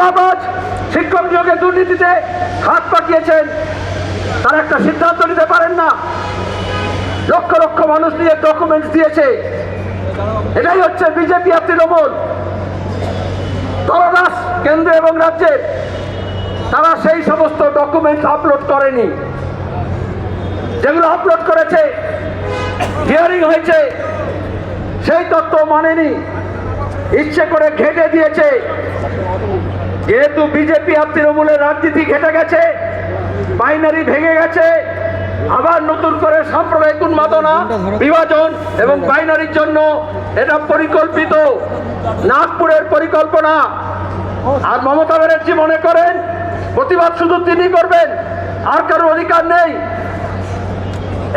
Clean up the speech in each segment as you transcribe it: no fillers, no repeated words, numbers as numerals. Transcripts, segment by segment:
ধরাবাজ শিক্ষক নিয়োগে দুর্নীতিতে হাত পাকিয়েছেন, তারা একটা সিদ্ধান্ত নিতে পারেন না। লক্ষ লক্ষ মানুষ নিয়ে ডকুমেন্টস দিয়েছে। এটাই হচ্ছে বিজেপি আর তৃণমূল দলদাস কেন্দ্র এবং রাজ্যে। তারা সেই সমস্ত ডকুমেন্টস আপলোড করেনি, যেগুলো আপলোড করেছে, হিয়ারিং হয়েছে, সেই তথ্য মানেনি, ইচ্ছে করে ঘেটে দিয়েছে। যেহেতু বিজেপি আর তৃণমূলের রাজনীতি ঘেটে গেছে, বাইনারি ভেঙে গেছে, আবার নতুন করে সাম্প্রদায়িক উন্মাদনা, বিভাজন এবং বাইনারির জন্য এটা পরিকল্পিত, নাগপুরের পরিকল্পনা। আর মমতা ব্যানার্জি মনে করেন প্রতিবাদ শুধু তিনি করবেন, আর কারোর অধিকার নেই।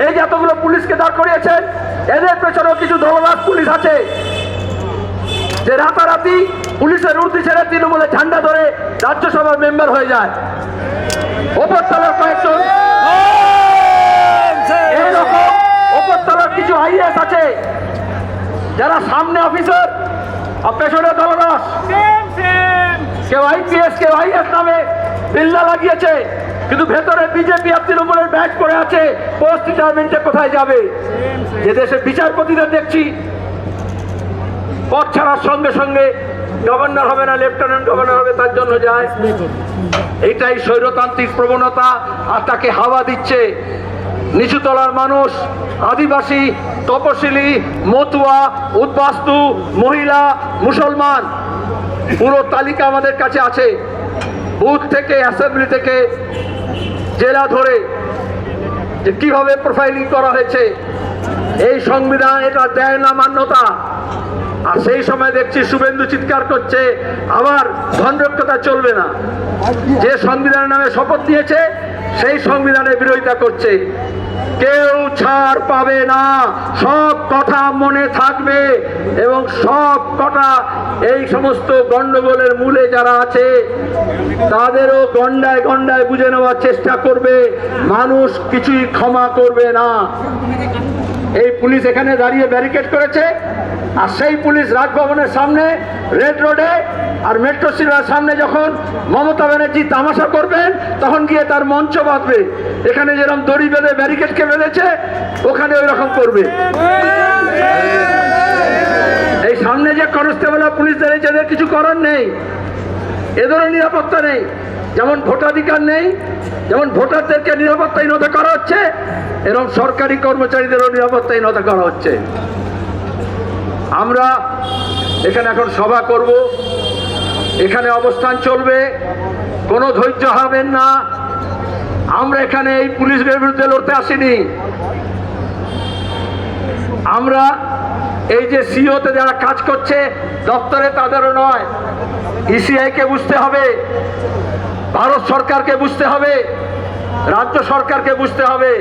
এই যে এতগুলো পুলিশকে দাঁড় করিয়েছেন, এদের পেছনেও কিছু দলদাস পুলিশ আছে, যে রাতারাতি পুলিশের উর্দি ছেড়ে তৃণমূলের ঝান্ডা ধরে রাজ্যসভার মেম্বার হয়ে যায়। ওপরতলার কয়েকজন এইরকম ওপরতলার কিছু আইএস আছে, যারা সামনে অফিসার আর পেছনে দলদাস। কেউ আইপিএস, কেউ আইএস নামে বিল্লা লাগিয়েছে, কিন্তু ভেতরে বিজেপি আর তৃণমূলের ব্যাগ করে আছে। পোস্ট রিটায়ারমেন্টে কোথায় যাবে? যে দেশে বিচারপতিদের দেখছি পদ ছাড়ার সঙ্গে সঙ্গে গভর্নর হবে না, লেফটেন্যান্ট গভর্নর হবে, তার জন্য যায়। এইটাই স্বৈরতান্ত্রিক প্রবণতা, আর তাকে হাওয়া দিচ্ছে নিচুতলার মানুষ, আদিবাসী, তপশিলি, মতুয়া, উদ্বাস্তু, মহিলা, মুসলমান। পুরো তালিকা আমাদের কাছে আছে, বুথ থেকে, অ্যাসেম্বলি থেকে, জেলা ধরে, যে কিভাবে প্রোফাইলিং করা হয়েছে। এই সংবিধান এটা দেয় না মান্যতা। আর সেই সময় দেখছি শুভেন্দু চিৎকার করছে আবার ধনরক্ষতা চলবে না। যে সংবিধানের নামে শপথ নিয়েছে সেই সংবিধানের বিরোধিতা করছে। কেউ ছাড় পাবে না, সব কথা মনে থাকবে, এবং সব কথা এই সমস্ত গন্ডগোলের মূলে যারা আছে তাদেরও গন্ডায় গন্ডায় বুঝে নেওয়ার চেষ্টা করবে। মানুষ কিছুই ক্ষমা করবে না। এই পুলিশ এখানে দাঁড়িয়ে ব্যারিকেড করেছে, আর সেই পুলিশ রাজভবনের সামনে, রেড রোডে আর মেট্রো স্টেশনের সামনে যখন মমতা ব্যানার্জি তামাশা করবেন, তখন গিয়ে তার মঞ্চ বাঁধবে। এখানে যেরকম দড়ি বেঁধে ব্যারিকেডকে বেঁধেছে, ওখানে ওই রকম করবে। এই সামনে যে কনস্টেবল আর পুলিশ দাঁড়িয়েছে, এদের কিছু করার নেই, এদেরও নিরাপত্তা নেই। যেমন ভোটাধিকার নেই, যেমন ভোটারদেরকে নিরাপত্তাহীনতা করা হচ্ছে, এরকম সরকারি কর্মচারীদেরও নিরাপত্তাহীনতা করা হচ্ছে। আমরা এখানে এখন সভা করব, এখানে অবস্থান চলবে, কোনো ধৈর্য হারাবেন না। আমরা এখানে এই পুলিশের বিরুদ্ধে লড়তে আসিনি। আমরা এই যে সিওতে যারা কাজ করছে দপ্তরে, তাদেরও নয়। ইসিআইকে বুঝতে হবে, ভারত সরকারকে বুঝতে হবে, রাজ্য সরকারকে বুঝতে হবে।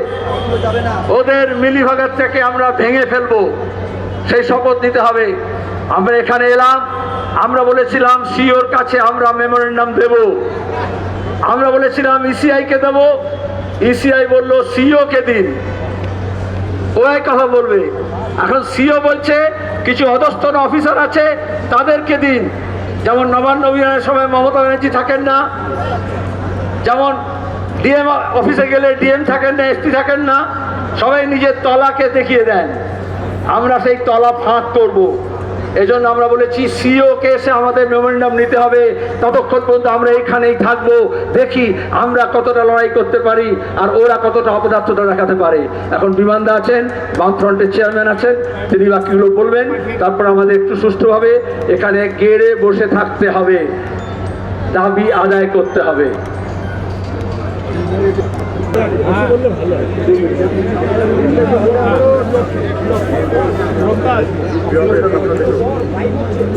ওদের মিলিভাগের থেকে আমরা ভেঙে ফেলবো, সেই শপথ নিতে হবে। আমরা এখানে এলাম, আমরা বলেছিলাম সিওর কাছে আমরা মেমোরেন্ডাম দেব, আমরা বলেছিলাম ইসিআইকে দেব, ইসিআই বললো সিওকে দিন। ওই কথা বলবে। এখন সিও বলছে কিছু অধস্তন অফিসার আছে তাদেরকে দিন। যেমন নবান্ন অভিযানের সময় মমতা ব্যানার্জি থাকেন না, যেমন ডিএম অফিসে গেলে ডিএম থাকেন না, এসপি থাকেন না, সবাই নিজের তলাকে দেখিয়ে দেন। আমরা সেই তলা ফাঁক করব। এজন্য আমরা বলেছি সিওকে এসে আমাদের মেমোরেন্ডাম নিতে হবে। ততক্ষণ পর্যন্ত আমরা এইখানেই থাকবো, দেখি আমরা কতটা লড়াই করতে পারি আর ওরা কতটা অপদার্থতা দেখাতে পারে। এখন বিমানদা আছেন, বামফ্রন্টের চেয়ারম্যান আছেন, তিনি বাকিগুলো বলবেন। তারপর আমাদের একটু সুষ্ঠুভাবে এখানে গেড়ে বসে থাকতে হবে, দাবি আদায় করতে হবে।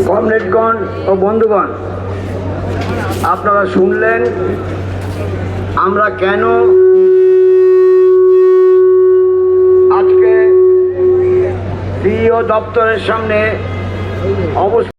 কমরেডগণ ও বন্ধুগণ, আপনারা শুনলেন আমরা কেন আজকে সিইও দপ্তরের সামনে অবস্থা